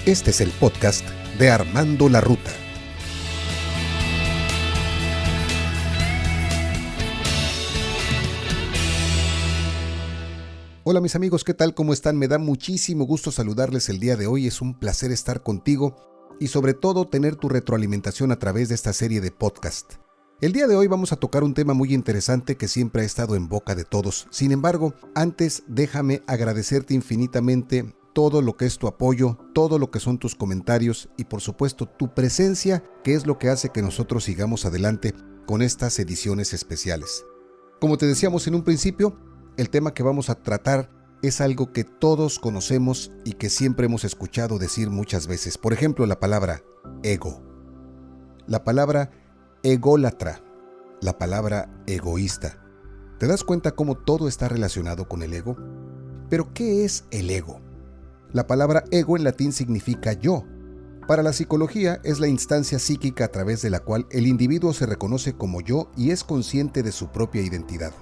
Este es el podcast de Armando la Ruta. Hola mis amigos, ¿qué tal? ¿Cómo están? Me da muchísimo gusto saludarles el día de hoy. Es un placer estar contigo y sobre todo tener tu retroalimentación a través de esta serie de podcast. El día de hoy vamos a tocar un tema muy interesante que siempre ha estado en boca de todos. Sin embargo, antes déjame agradecerte infinitamente todo lo que es tu apoyo, todo lo que son tus comentarios y por supuesto tu presencia, que es lo que hace que nosotros sigamos adelante con estas ediciones especiales. Como te decíamos en un principio, el tema que vamos a tratar es algo que todos conocemos y que siempre hemos escuchado decir muchas veces. Por ejemplo, la palabra ego, la palabra ególatra, la palabra egoísta. ¿Te das cuenta cómo todo está relacionado con el ego? ¿Pero qué es el ego? La palabra ego en latín significa yo. Para la psicología es la instancia psíquica a través de la cual el individuo se reconoce como yo y es consciente de su propia identidad.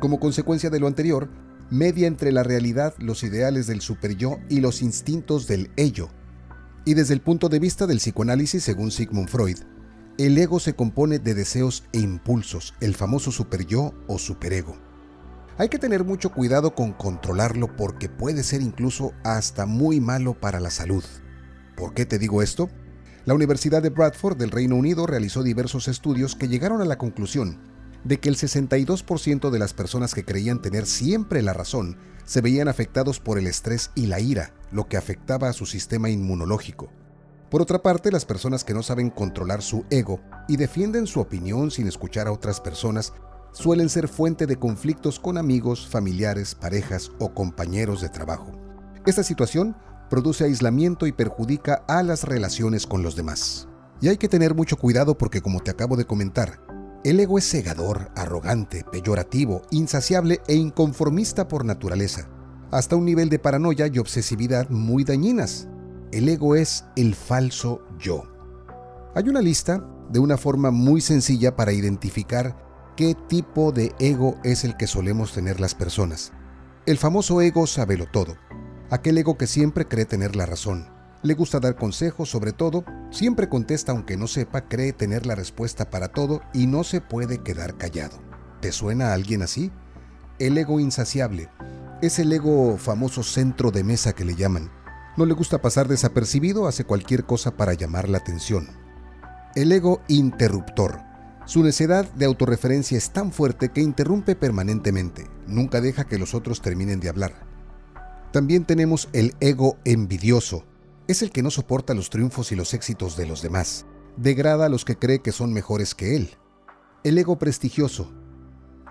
Como consecuencia de lo anterior, media entre la realidad, los ideales del superyo y los instintos del ello. Y desde el punto de vista del psicoanálisis, según Sigmund Freud, el ego se compone de deseos e impulsos, el famoso superyo o superego. Hay que tener mucho cuidado con controlarlo porque puede ser incluso hasta muy malo para la salud. ¿Por qué te digo esto? La Universidad de Bradford del Reino Unido realizó diversos estudios que llegaron a la conclusión de que el 62% de las personas que creían tener siempre la razón se veían afectados por el estrés y la ira, lo que afectaba a su sistema inmunológico. Por otra parte, las personas que no saben controlar su ego y defienden su opinión sin escuchar a otras personas suelen ser fuente de conflictos con amigos, familiares, parejas o compañeros de trabajo. Esta situación produce aislamiento y perjudica a las relaciones con los demás. Y hay que tener mucho cuidado porque, como te acabo de comentar, el ego es cegador, arrogante, peyorativo, insaciable e inconformista por naturaleza, hasta un nivel de paranoia y obsesividad muy dañinas. El ego es el falso yo. Hay una lista de una forma muy sencilla para identificar qué tipo de ego es el que solemos tener las personas. El famoso ego sabelotodo, aquel ego que siempre cree tener la razón. Le gusta dar consejos sobre todo, siempre contesta aunque no sepa, cree tener la respuesta para todo y no se puede quedar callado. ¿Te suena a alguien así? El ego insaciable. Es el ego famoso centro de mesa que le llaman. No le gusta pasar desapercibido, hace cualquier cosa para llamar la atención. El ego interruptor. Su necedad de autorreferencia es tan fuerte que interrumpe permanentemente. Nunca deja que los otros terminen de hablar. También tenemos el ego envidioso. Es el que no soporta los triunfos y los éxitos de los demás. Degrada a los que cree que son mejores que él. El ego prestigioso.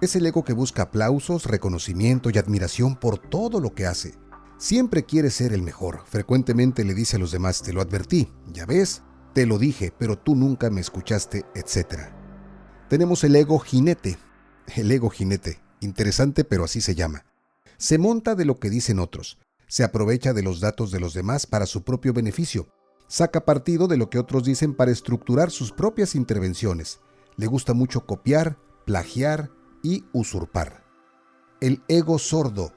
Es el ego que busca aplausos, reconocimiento y admiración por todo lo que hace. Siempre quiere ser el mejor. Frecuentemente le dice a los demás: te lo advertí, ya ves, te lo dije, pero tú nunca me escuchaste, etc. Tenemos el ego jinete. El ego jinete. Interesante, pero así se llama. Se monta de lo que dicen otros. Se aprovecha de los datos de los demás para su propio beneficio. Saca partido de lo que otros dicen para estructurar sus propias intervenciones. Le gusta mucho copiar, plagiar y usurpar. El ego sordo.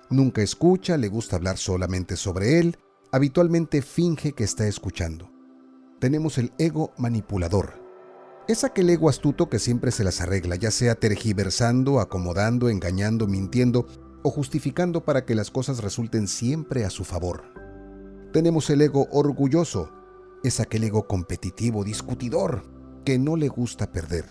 Nunca escucha, le gusta hablar solamente sobre él. Habitualmente finge que está escuchando. Tenemos el ego manipulador. Es aquel ego astuto que siempre se las arregla, ya sea tergiversando, acomodando, engañando, mintiendo o justificando para que las cosas resulten siempre a su favor. Tenemos el ego orgulloso. Es aquel ego competitivo, discutidor, que no le gusta perder.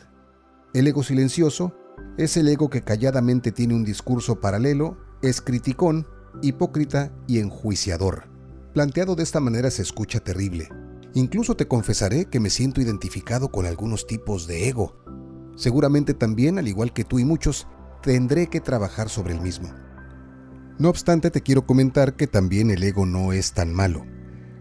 El ego silencioso es el ego que calladamente tiene un discurso paralelo, es criticón, hipócrita y enjuiciador. Planteado de esta manera se escucha terrible. Incluso te confesaré que me siento identificado con algunos tipos de ego. Seguramente también, al igual que tú y muchos, tendré que trabajar sobre el mismo. No obstante, te quiero comentar que también el ego no es tan malo.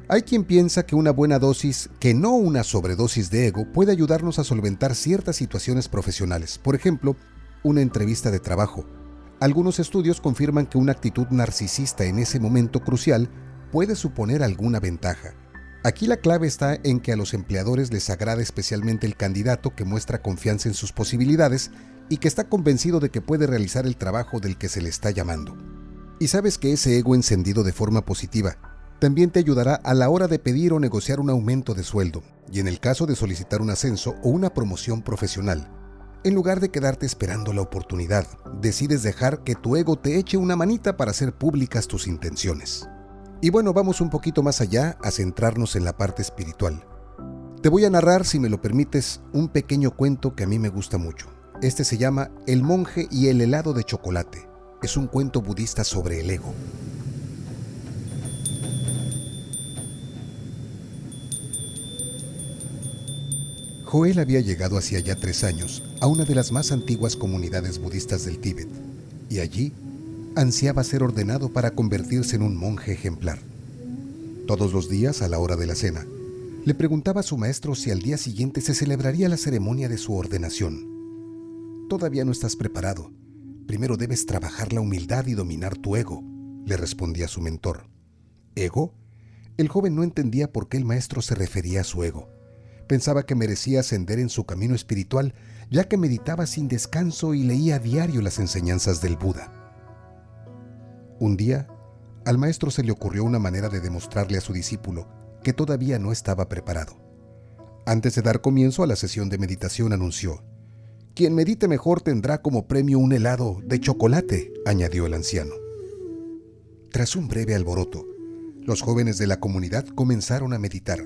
Hay quien piensa que una buena dosis, que no una sobredosis de ego, puede ayudarnos a solventar ciertas situaciones profesionales. Por ejemplo, una entrevista de trabajo. Algunos estudios confirman que una actitud narcisista en ese momento crucial puede suponer alguna ventaja. Aquí la clave está en que a los empleadores les agrada especialmente el candidato que muestra confianza en sus posibilidades y que está convencido de que puede realizar el trabajo del que se le está llamando. Y sabes que ese ego encendido de forma positiva También te ayudará a la hora de pedir o negociar un aumento de sueldo y en el caso de solicitar un ascenso o una promoción profesional. En lugar de quedarte esperando la oportunidad, decides dejar que tu ego te eche una manita para hacer públicas tus intenciones. Y bueno, vamos un poquito más allá a centrarnos en la parte espiritual. Te voy a narrar, si me lo permites, un pequeño cuento que a mí me gusta mucho. Este se llama El monje y el helado de chocolate. Es un cuento budista sobre el ego. Joel había llegado hacía ya 3 años a una de las más antiguas comunidades budistas del Tíbet, y allí ansiaba ser ordenado para convertirse en un monje ejemplar. Todos los días, a la hora de la cena, le preguntaba a su maestro si al día siguiente se celebraría la ceremonia de su ordenación. «Todavía no estás preparado. Primero debes trabajar la humildad y dominar tu ego», le respondía su mentor. ¿Ego? El joven no entendía por qué el maestro se refería a su ego. Pensaba que merecía ascender en su camino espiritual, ya que meditaba sin descanso y leía a diario las enseñanzas del Buda. Un día, al maestro se le ocurrió una manera de demostrarle a su discípulo que todavía no estaba preparado. Antes de dar comienzo a la sesión de meditación, anunció: «Quien medite mejor tendrá como premio un helado de chocolate», añadió el anciano. Tras un breve alboroto, los jóvenes de la comunidad comenzaron a meditar.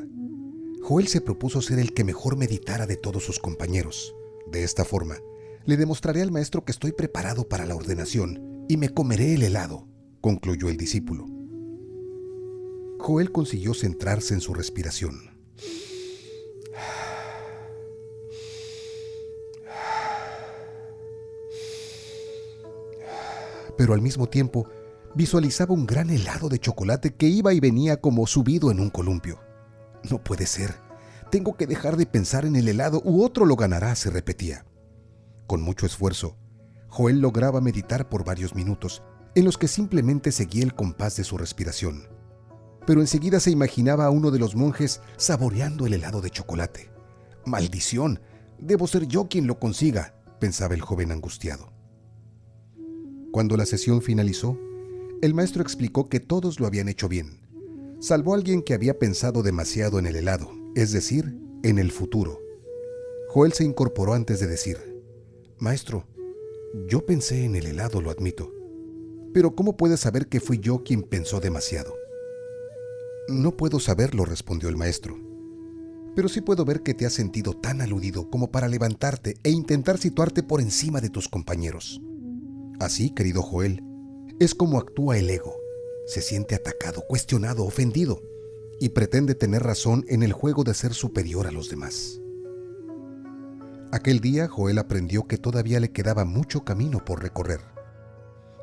Joel se propuso ser el que mejor meditara de todos sus compañeros. De esta forma, le demostraré al maestro que estoy preparado para la ordenación y me comeré el helado, concluyó el discípulo. Joel consiguió centrarse en su respiración. Pero al mismo tiempo, visualizaba un gran helado de chocolate que iba y venía como subido en un columpio. «No puede ser. Tengo que dejar de pensar en el helado u otro lo ganará», se repetía. Con mucho esfuerzo, Joel lograba meditar por varios minutos, en los que simplemente seguía el compás de su respiración. Pero enseguida se imaginaba a uno de los monjes saboreando el helado de chocolate. «¡Maldición! Debo ser yo quien lo consiga», pensaba el joven angustiado. Cuando la sesión finalizó, el maestro explicó que todos lo habían hecho bien, salvo alguien que había pensado demasiado en el helado, es decir, en el futuro. Joel se incorporó antes de decir: «Maestro, yo pensé en el helado, lo admito. Pero ¿cómo puedes saber que fui yo quien pensó demasiado?». «No puedo saberlo», respondió el maestro. «Pero sí puedo ver que te has sentido tan aludido como para levantarte e intentar situarte por encima de tus compañeros. Así, querido Joel, es como actúa el ego. Se siente atacado, cuestionado, ofendido y pretende tener razón en el juego de ser superior a los demás». Aquel día, Joel aprendió que todavía le quedaba mucho camino por recorrer.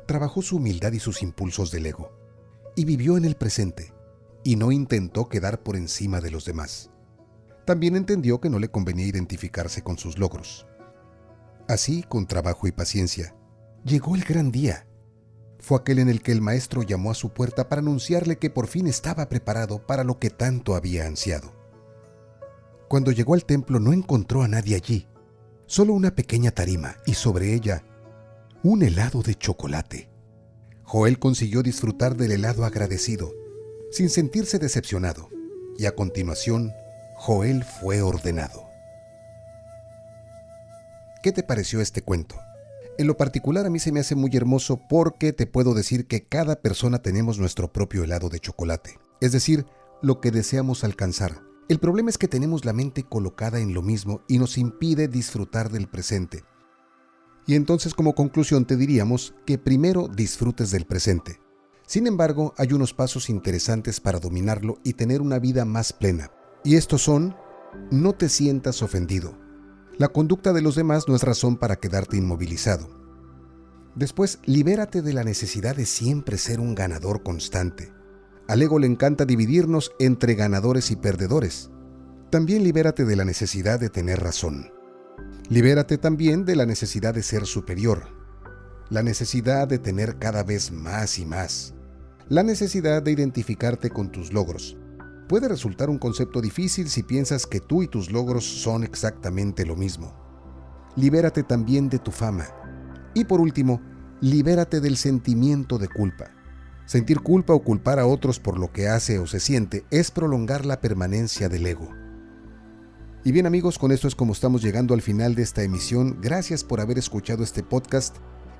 Trabajó su humildad y sus impulsos del ego, y vivió en el presente, y no intentó quedar por encima de los demás. También entendió que no le convenía identificarse con sus logros. Así, con trabajo y paciencia, llegó el gran día. Fue aquel en el que el maestro llamó a su puerta para anunciarle que por fin estaba preparado para lo que tanto había ansiado. Cuando llegó al templo no encontró a nadie allí, solo una pequeña tarima y sobre ella un helado de chocolate. Joel consiguió disfrutar del helado agradecido, sin sentirse decepcionado, y a continuación, Joel fue ordenado. ¿Qué te pareció este cuento? En lo particular a mí se me hace muy hermoso porque te puedo decir que cada persona tenemos nuestro propio helado de chocolate, es decir, lo que deseamos alcanzar. El problema es que tenemos la mente colocada en lo mismo y nos impide disfrutar del presente. Y entonces, como conclusión, te diríamos que primero disfrutes del presente. Sin embargo, hay unos pasos interesantes para dominarlo y tener una vida más plena. Y estos son: no te sientas ofendido. La conducta de los demás no es razón para quedarte inmovilizado. Después, libérate de la necesidad de siempre ser un ganador constante. Al ego le encanta dividirnos entre ganadores y perdedores. También libérate de la necesidad de tener razón. Libérate también de la necesidad de ser superior. La necesidad de tener cada vez más y más. La necesidad de identificarte con tus logros. Puede resultar un concepto difícil si piensas que tú y tus logros son exactamente lo mismo. Libérate también de tu fama. Y por último, libérate del sentimiento de culpa. Sentir culpa o culpar a otros por lo que hace o se siente es prolongar la permanencia del ego. Y bien amigos, con esto es como estamos llegando al final de esta emisión. Gracias por haber escuchado este podcast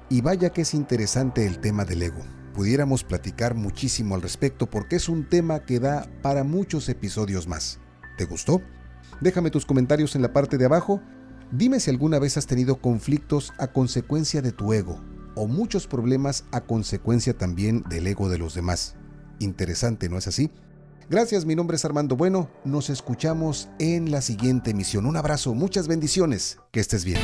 y vaya que es interesante el tema del ego. Pudiéramos platicar muchísimo al respecto porque es un tema que da para muchos episodios más. ¿Te gustó? Déjame tus comentarios en la parte de abajo. Dime si alguna vez has tenido conflictos a consecuencia de tu ego o muchos problemas a consecuencia también del ego de los demás. Interesante, ¿no es así? Gracias, mi nombre es Armando Bueno. Nos escuchamos en la siguiente emisión. Un abrazo, muchas bendiciones. Que estés bien.